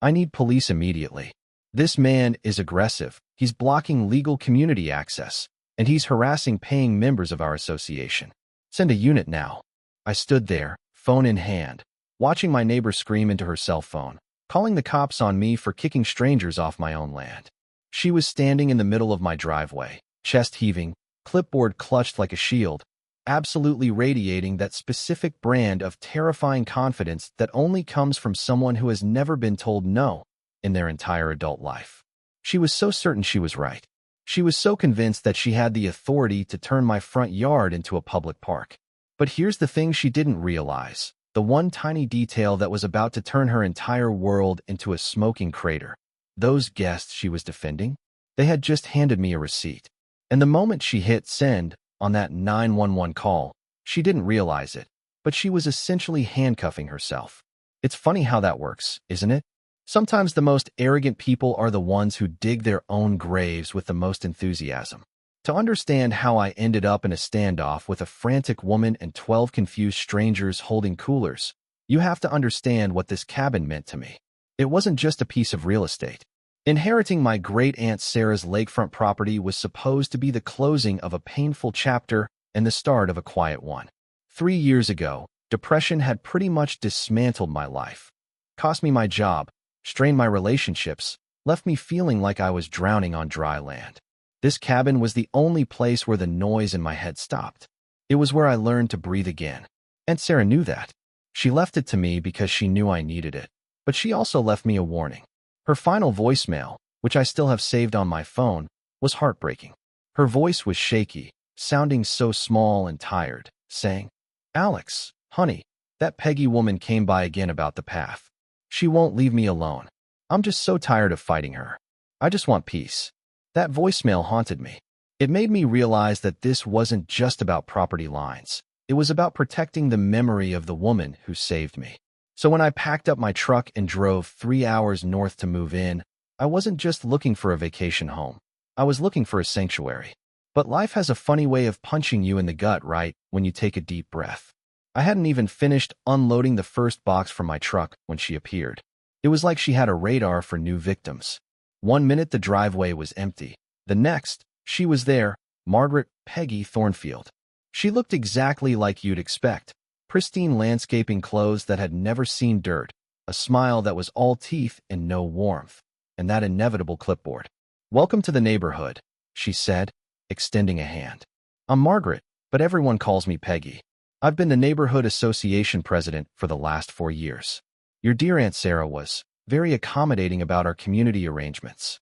I need police immediately. This man is aggressive. He's blocking legal community access, and he's harassing paying members of our association. Send a unit now. I stood there, phone in hand, watching my neighbor scream into her cell phone, calling the cops on me for kicking strangers off my own land. She was standing in the middle of my driveway, chest heaving, clipboard clutched like a shield, absolutely radiating that specific brand of terrifying confidence that only comes from someone who has never been told no in their entire adult life. She was so certain she was right. She was so convinced that she had the authority to turn my front yard into a public park. But here's the thing she didn't realize, the one tiny detail that was about to turn her entire world into a smoking crater. Those guests she was defending, they had just handed me a receipt. And the moment she hit send on that 911 call, she didn't realize it, but she was essentially handcuffing herself. It's funny how that works, isn't it? Sometimes the most arrogant people are the ones who dig their own graves with the most enthusiasm. To understand how I ended up in a standoff with a frantic woman and 12 confused strangers holding coolers, you have to understand what this cabin meant to me. It wasn't just a piece of real estate. Inheriting my great-aunt Sarah's lakefront property was supposed to be the closing of a painful chapter and the start of a quiet one. 3 years ago, depression had pretty much dismantled my life, cost me my job, strained my relationships, left me feeling like I was drowning on dry land. This cabin was the only place where the noise in my head stopped. It was where I learned to breathe again. And Sarah knew that. She left it to me because she knew I needed it. But she also left me a warning. Her final voicemail, which I still have saved on my phone, was heartbreaking. Her voice was shaky, sounding so small and tired, saying, "Alex, honey, that Peggy woman came by again about the path. She won't leave me alone. I'm just so tired of fighting her. I just want peace." That voicemail haunted me. It made me realize that this wasn't just about property lines. It was about protecting the memory of the woman who saved me. So when I packed up my truck and drove 3 hours north to move in, I wasn't just looking for a vacation home. I was looking for a sanctuary. But life has a funny way of punching you in the gut right when you take a deep breath. I hadn't even finished unloading the first box from my truck when she appeared. It was like she had a radar for new victims. 1 minute the driveway was empty. The next, she was there, Margaret Peggy Thornfield. She looked exactly like you'd expect. Pristine landscaping clothes that had never seen dirt, a smile that was all teeth and no warmth, and that inevitable clipboard. "Welcome to the neighborhood," she said, extending a hand. "I'm Margaret, but everyone calls me Peggy. I've been the neighborhood association president for the last 4 years. Your dear Aunt Sarah was very accommodating about our community arrangements."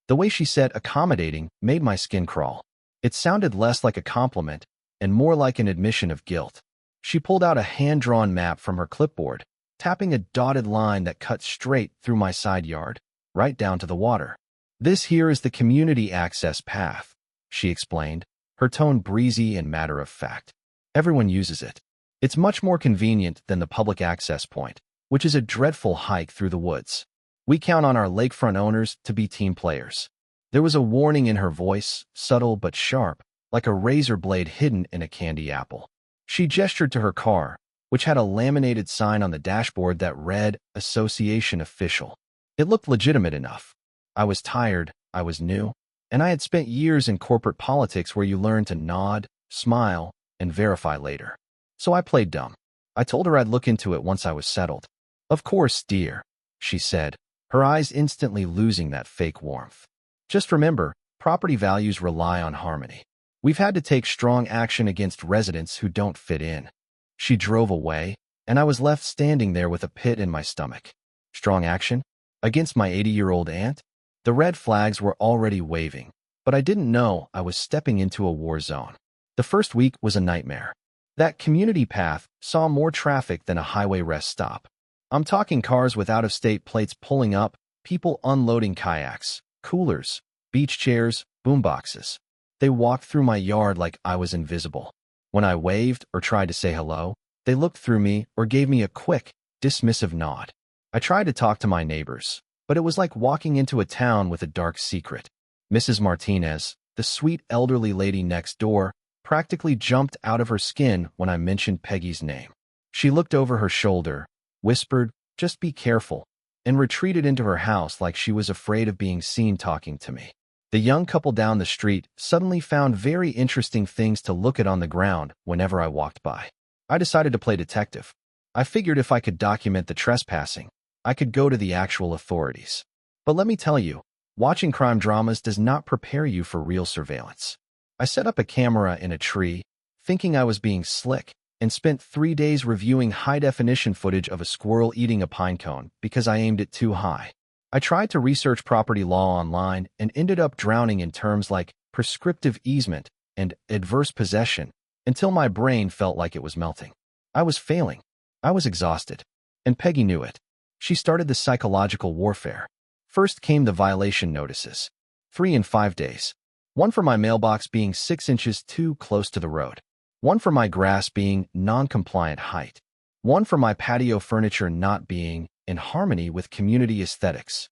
The way she said accommodating made my skin crawl. It sounded less like a compliment and more like an admission of guilt. She pulled out a hand-drawn map from her clipboard, tapping a dotted line that cut straight through my side yard, right down to the water. "This here is the community access path," she explained, her tone breezy and matter-of-fact. "Everyone uses it. It's much more convenient than the public access point, which is a dreadful hike through the woods. We count on our lakefront owners to be team players." There was a warning in her voice, subtle but sharp, like a razor blade hidden in a candy apple. She gestured to her car, which had a laminated sign on the dashboard that read, "Association Official." It looked legitimate enough. I was tired, I was new, and I had spent years in corporate politics where you learn to nod, smile, and verify later. So I played dumb. I told her I'd look into it once I was settled. "Of course, dear," she said, her eyes instantly losing that fake warmth. "Just remember, property values rely on harmony. We've had to take strong action against residents who don't fit in." She drove away, and I was left standing there with a pit in my stomach. Strong action? Against my 80-year-old aunt? The red flags were already waving, but I didn't know I was stepping into a war zone. The first week was a nightmare. That community path saw more traffic than a highway rest stop. I'm talking cars with out-of-state plates pulling up, people unloading kayaks, coolers, beach chairs, boomboxes. They walked through my yard like I was invisible. When I waved or tried to say hello, they looked through me or gave me a quick, dismissive nod. I tried to talk to my neighbors, but it was like walking into a town with a dark secret. Mrs. Martinez, the sweet elderly lady next door, practically jumped out of her skin when I mentioned Peggy's name. She looked over her shoulder, whispered, "Just be careful," and retreated into her house like she was afraid of being seen talking to me. The young couple down the street suddenly found very interesting things to look at on the ground whenever I walked by. I decided to play detective. I figured if I could document the trespassing, I could go to the actual authorities. But let me tell you, watching crime dramas does not prepare you for real surveillance. I set up a camera in a tree, thinking I was being slick, and spent 3 days reviewing high-definition footage of a squirrel eating a pine cone because I aimed it too high. I tried to research property law online and ended up drowning in terms like prescriptive easement and adverse possession until my brain felt like it was melting. I was failing. I was exhausted. And Peggy knew it. She started the psychological warfare. First came the violation notices. 3 in 5 days. One for my mailbox being 6 inches too close to the road. One for my grass being non-compliant height. One for my patio furniture not being in harmony with community aesthetics.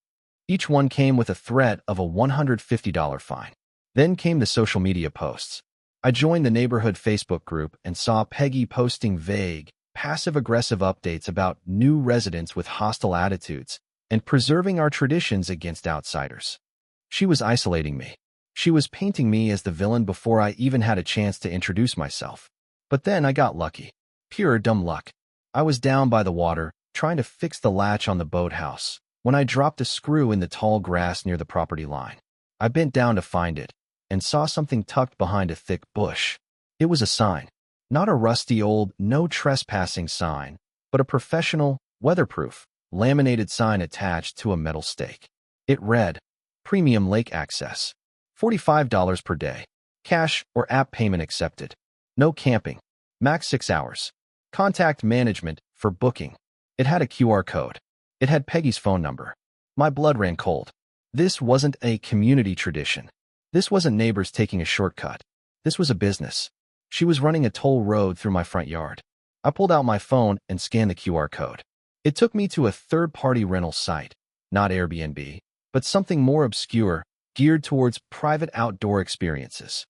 Each one came with a threat of a $150 fine. Then came the social media posts. I joined the neighborhood Facebook group and saw Peggy posting vague, passive-aggressive updates about new residents with hostile attitudes and preserving our traditions against outsiders. She was isolating me. She was painting me as the villain before I even had a chance to introduce myself. But then I got lucky. Pure dumb luck. I was down by the water, trying to fix the latch on the boathouse, when I dropped a screw in the tall grass near the property line. I bent down to find it, and saw something tucked behind a thick bush. It was a sign. Not a rusty old no trespassing sign, but a professional, weatherproof, laminated sign attached to a metal stake. It read, Premium Lake Access. $45 per day. Cash or app payment accepted. No camping. Max 6 hours. Contact management for booking. It had a QR code. It had Peggy's phone number. My blood ran cold. This wasn't a community tradition. This wasn't neighbors taking a shortcut. This was a business. She was running a toll road through my front yard. I pulled out my phone and scanned the QR code. It took me to a third-party rental site, not Airbnb, but something more obscure, geared towards private outdoor experiences.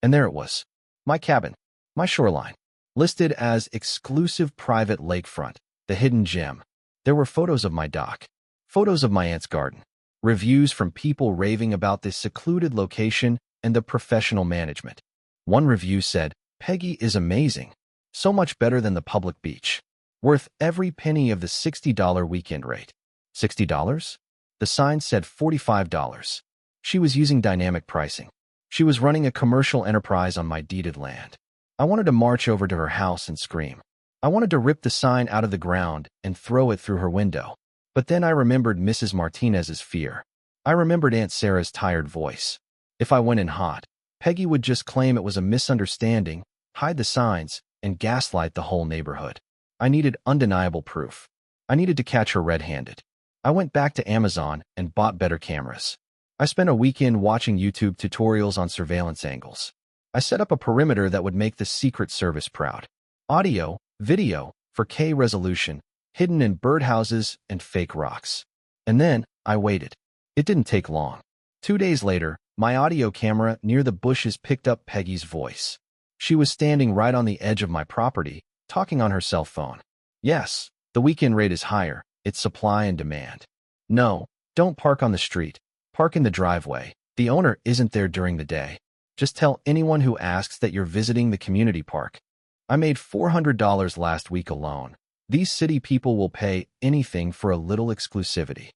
And there it was. My cabin. My shoreline. Listed as exclusive private lakefront, the hidden gem. There were photos of my dock. Photos of my aunt's garden. Reviews from people raving about this secluded location and the professional management. One review said, Peggy is amazing. So much better than the public beach. Worth every penny of the $60 weekend rate. $60? The sign said $45. She was using dynamic pricing. She was running a commercial enterprise on my deeded land. I wanted to march over to her house and scream. I wanted to rip the sign out of the ground and throw it through her window. But then I remembered Mrs. Martinez's fear. I remembered Aunt Sarah's tired voice. If I went in hot, Peggy would just claim it was a misunderstanding, hide the signs, and gaslight the whole neighborhood. I needed undeniable proof. I needed to catch her red-handed. I went back to Amazon and bought better cameras. I spent a weekend watching YouTube tutorials on surveillance angles. I set up a perimeter that would make the Secret Service proud. Audio, video, 4K resolution, hidden in birdhouses and fake rocks. And then, I waited. It didn't take long. 2 days later, my audio camera near the bushes picked up Peggy's voice. She was standing right on the edge of my property, talking on her cell phone. Yes, the weekend rate is higher. It's supply and demand. No, don't park on the street. Park in the driveway. The owner isn't there during the day. Just tell anyone who asks that you're visiting the community park. I made $400 last week alone. These city people will pay anything for a little exclusivity.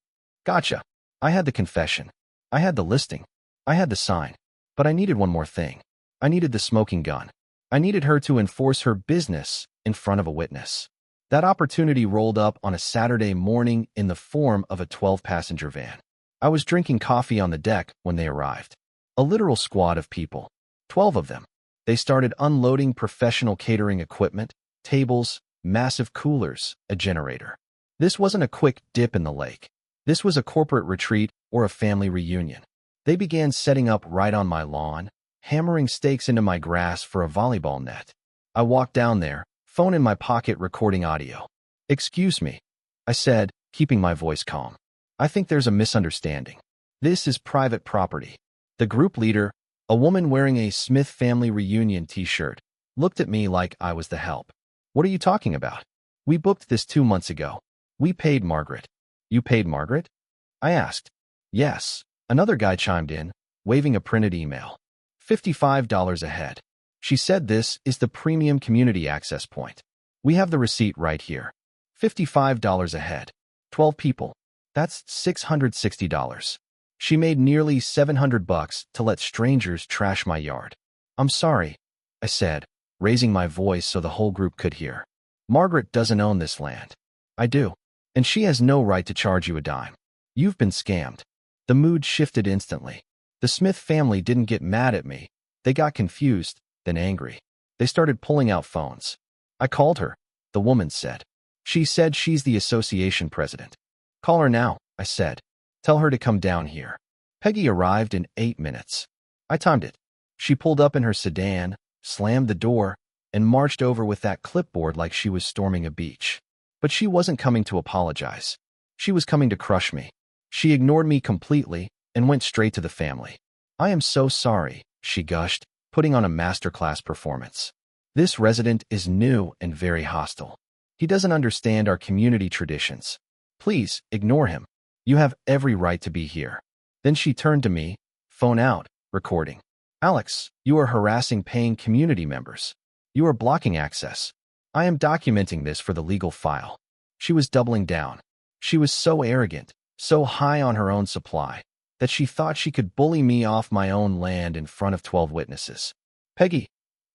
Gotcha. I had the confession. I had the listing. I had the sign. But I needed one more thing. I needed the smoking gun. I needed her to enforce her business in front of a witness. That opportunity rolled up on a Saturday morning in the form of a 12-passenger van. I was drinking coffee on the deck when they arrived. A literal squad of people. 12 of them. They started unloading professional catering equipment, tables, massive coolers, a generator. This wasn't a quick dip in the lake. This was a corporate retreat or a family reunion. They began setting up right on my lawn, hammering stakes into my grass for a volleyball net. I walked down there, phone in my pocket recording audio. Excuse me, I said, keeping my voice calm. I think there's a misunderstanding. This is private property. The group leader, a woman wearing a Smith family reunion t-shirt, looked at me like I was the help. What are you talking about? We booked this 2 months ago. We paid Margaret. You paid Margaret? I asked. Yes. Another guy chimed in, waving a printed email. $55 a head. She said this is the premium community access point. We have the receipt right here. $55 a head. 12 people. That's $660. She made nearly $700 to let strangers trash my yard. I'm sorry, I said, raising my voice so the whole group could hear. Margaret doesn't own this land. I do. And she has no right to charge you a dime. You've been scammed. The mood shifted instantly. The Smith family didn't get mad at me. They got confused, then angry. They started pulling out phones. I called her, the woman said. She said she's the association president. Call her now, I said. Tell her to come down here. Peggy arrived in 8 minutes. I timed it. She pulled up in her sedan, slammed the door, and marched over with that clipboard like she was storming a beach. But she wasn't coming to apologize. She was coming to crush me. She ignored me completely and went straight to the family. I am so sorry, she gushed, putting on a masterclass performance. This resident is new and very hostile. He doesn't understand our community traditions. Please, ignore him. You have every right to be here. Then she turned to me, phone out, recording. Alex, you are harassing paying community members. You are blocking access. I am documenting this for the legal file. She was doubling down. She was so arrogant, so high on her own supply, that she thought she could bully me off my own land in front of 12 witnesses. Peggy,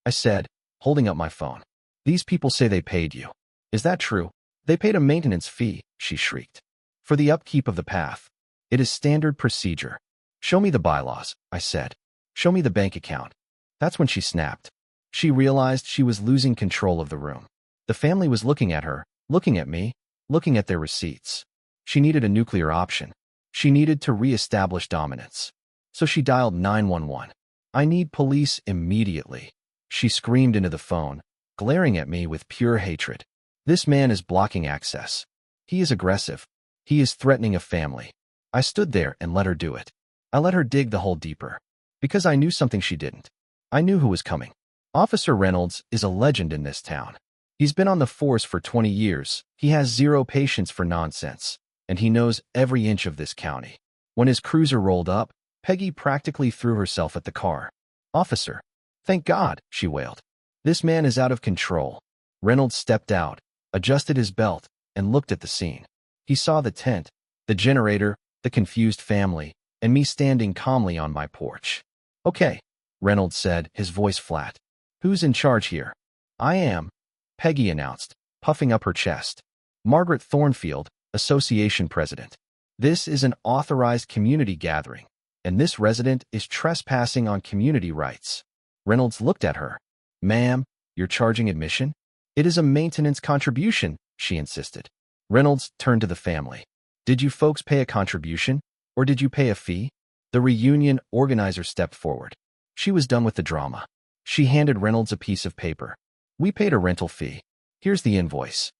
I said, holding up my phone. These people say they paid you. Is that true? They paid a maintenance fee, she shrieked. For the upkeep of the path. It is standard procedure. Show me the bylaws, I said. Show me the bank account. That's when she snapped. She realized she was losing control of the room. The family was looking at her, looking at me, looking at their receipts. She needed a nuclear option. She needed to re-establish dominance. So she dialed 911. I need police immediately. She screamed into the phone, glaring at me with pure hatred. This man is blocking access. He is aggressive. He is threatening a family. I stood there and let her do it. I let her dig the hole deeper. Because I knew something she didn't. I knew who was coming. Officer Reynolds is a legend in this town. He's been on the force for 20 years. He has zero patience for nonsense. And he knows every inch of this county. When his cruiser rolled up, Peggy practically threw herself at the car. Officer. Thank God, she wailed. This man is out of control. Reynolds stepped out, adjusted his belt, and looked at the scene. He saw the tent, the generator, the confused family, and me standing calmly on my porch. Okay, Reynolds said, his voice flat. Who's in charge here? I am, Peggy announced, puffing up her chest. Margaret Thornfield, association president. This is an authorized community gathering, and this resident is trespassing on community rights. Reynolds looked at her. Ma'am, you're charging admission? It is a maintenance contribution, she insisted. Reynolds turned to the family. Did you folks pay a contribution, or did you pay a fee? The reunion organizer stepped forward. She was done with the drama. She handed Reynolds a piece of paper. We paid a rental fee. Here's the invoice.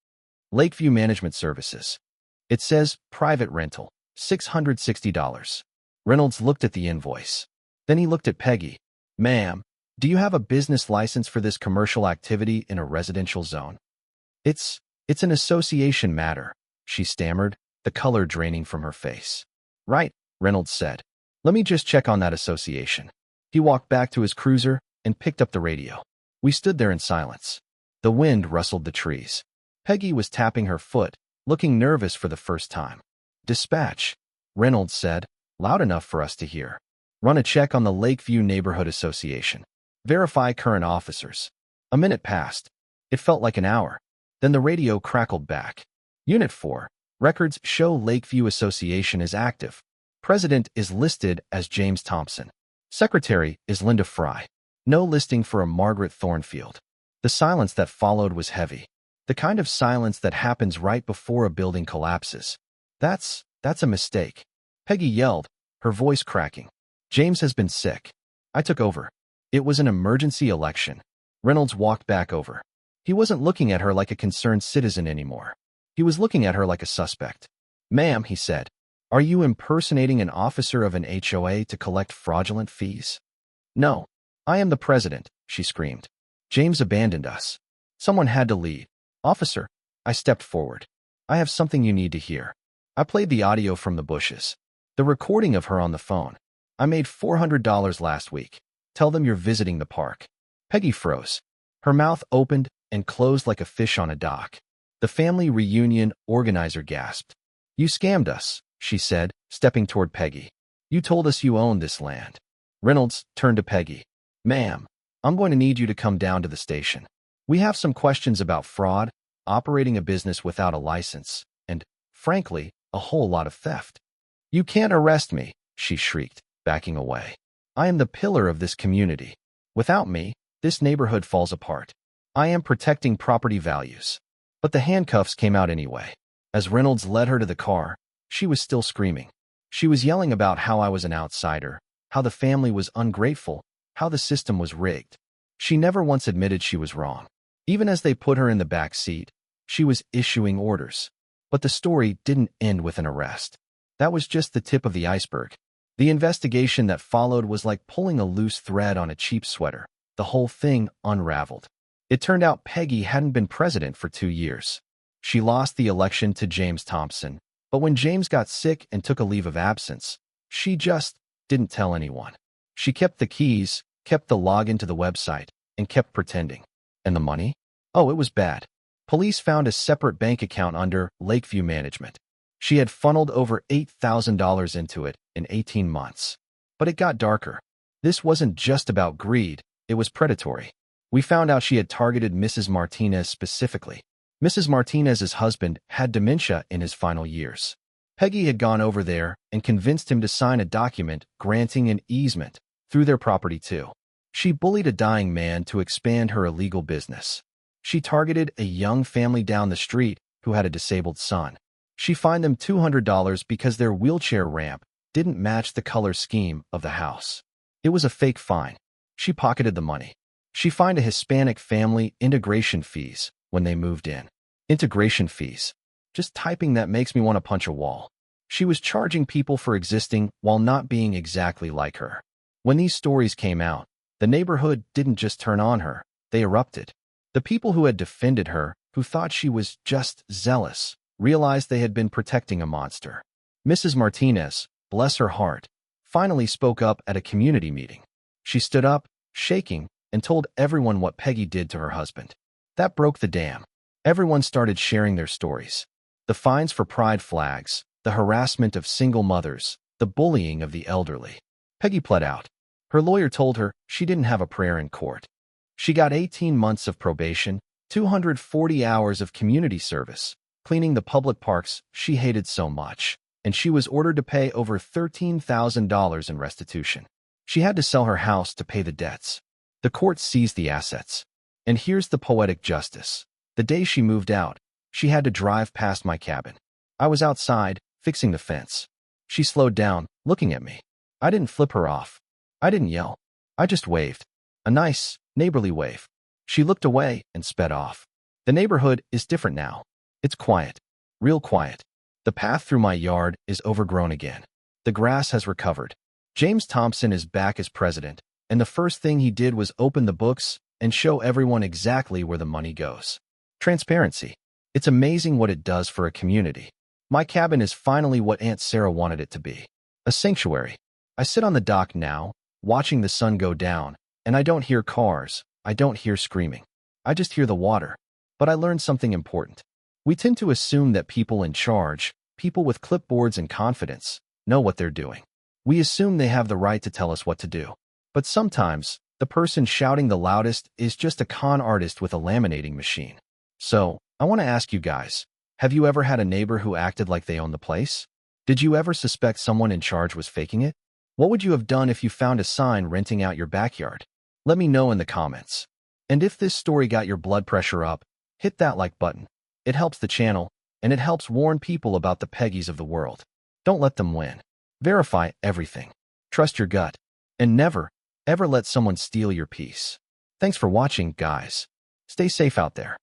Lakeview Management Services. It says private rental, $660. Reynolds looked at the invoice. Then he looked at Peggy. Ma'am, do you have a business license for this commercial activity in a residential zone? It's an association matter, she stammered, the color draining from her face. Right, Reynolds said. Let me just check on that association. He walked back to his cruiser and picked up the radio. We stood there in silence. The wind rustled the trees. Peggy was tapping her foot, looking nervous for the first time. Dispatch, Reynolds said, loud enough for us to hear. Run a check on the Lakeview Neighborhood Association. Verify current officers. A minute passed. It felt like an hour. Then the radio crackled back. Unit 4. Records show Lakeview Association is active. President is listed as James Thompson. Secretary is Linda Fry. No listing for a Margaret Thornfield. The silence that followed was heavy. The kind of silence that happens right before a building collapses. That's a mistake. Peggy yelled, her voice cracking. James has been sick. I took over. It was an emergency election. Reynolds walked back over. He wasn't looking at her like a concerned citizen anymore. He was looking at her like a suspect. Ma'am, he said, are you impersonating an officer of an HOA to collect fraudulent fees? No. I am the president, she screamed. James abandoned us. Someone had to lead. Officer, I stepped forward. I have something you need to hear. I played the audio from the bushes. The recording of her on the phone. I made $400 last week. Tell them you're visiting the park. Peggy froze. Her mouth opened and closed like a fish on a dock. The family reunion organizer gasped. You scammed us, she said, stepping toward Peggy. You told us you owned this land. Reynolds turned to Peggy. Ma'am, I'm going to need you to come down to the station. We have some questions about fraud, operating a business without a license, and, frankly, a whole lot of theft. You can't arrest me, she shrieked, backing away. I am the pillar of this community. Without me, this neighborhood falls apart. I am protecting property values. But the handcuffs came out anyway. As Reynolds led her to the car, she was still screaming. She was yelling about how I was an outsider, how the family was ungrateful, how the system was rigged. She never once admitted she was wrong. Even as they put her in the back seat, she was issuing orders. But the story didn't end with an arrest. That was just the tip of the iceberg. The investigation that followed was like pulling a loose thread on a cheap sweater. The whole thing unraveled. It turned out Peggy hadn't been president for 2 years. She lost the election to James Thompson, but when James got sick and took a leave of absence, she just didn't tell anyone. She kept the keys, kept the login to the website, and kept pretending. And the money? Oh, it was bad. Police found a separate bank account under Lakeview Management. She had funneled over $8,000 into it in 18 months. But it got darker. This wasn't just about greed, it was predatory. We found out she had targeted Mrs. Martinez specifically. Mrs. Martinez's husband had dementia in his final years. Peggy had gone over there and convinced him to sign a document granting an easement through their property too. She bullied a dying man to expand her illegal business. She targeted a young family down the street who had a disabled son. She fined them $200 because their wheelchair ramp didn't match the color scheme of the house. It was a fake fine. She pocketed the money. She fined a Hispanic family integration fees when they moved in. Integration fees. Just typing that makes me want to punch a wall. She was charging people for existing while not being exactly like her. When these stories came out, the neighborhood didn't just turn on her, they erupted. The people who had defended her, who thought she was just zealous, realized they had been protecting a monster. Mrs. Martinez, bless her heart, finally spoke up at a community meeting. She stood up, shaking, and told everyone what Peggy did to her husband. That broke the dam. Everyone started sharing their stories. The fines for pride flags, the harassment of single mothers, the bullying of the elderly. Peggy pled out. Her lawyer told her she didn't have a prayer in court. She got 18 months of probation, 240 hours of community service, cleaning the public parks she hated so much, and she was ordered to pay over $13,000 in restitution. She had to sell her house to pay the debts. The court seized the assets. And here's the poetic justice. The day she moved out, she had to drive past my cabin. I was outside, fixing the fence. She slowed down, looking at me. I didn't flip her off. I didn't yell. I just waved. A nice, neighborly wave. She looked away and sped off. The neighborhood is different now. It's quiet. Real quiet. The path through my yard is overgrown again. The grass has recovered. James Thompson is back as president, and the first thing he did was open the books and show everyone exactly where the money goes. Transparency. It's amazing what it does for a community. My cabin is finally what Aunt Sarah wanted it to be. A sanctuary. I sit on the dock now, watching the sun go down, and I don't hear cars, I don't hear screaming. I just hear the water. But I learned something important. We tend to assume that people in charge, people with clipboards and confidence, know what they're doing. We assume they have the right to tell us what to do. But sometimes, the person shouting the loudest is just a con artist with a laminating machine. So, I want to ask you guys, have you ever had a neighbor who acted like they owned the place? Did you ever suspect someone in charge was faking it? What would you have done if you found a sign renting out your backyard? Let me know in the comments. And if this story got your blood pressure up, hit that like button. It helps the channel, and it helps warn people about the Peggys of the world. Don't let them win. Verify everything. Trust your gut. And never, ever let someone steal your peace. Thanks for watching, guys. Stay safe out there.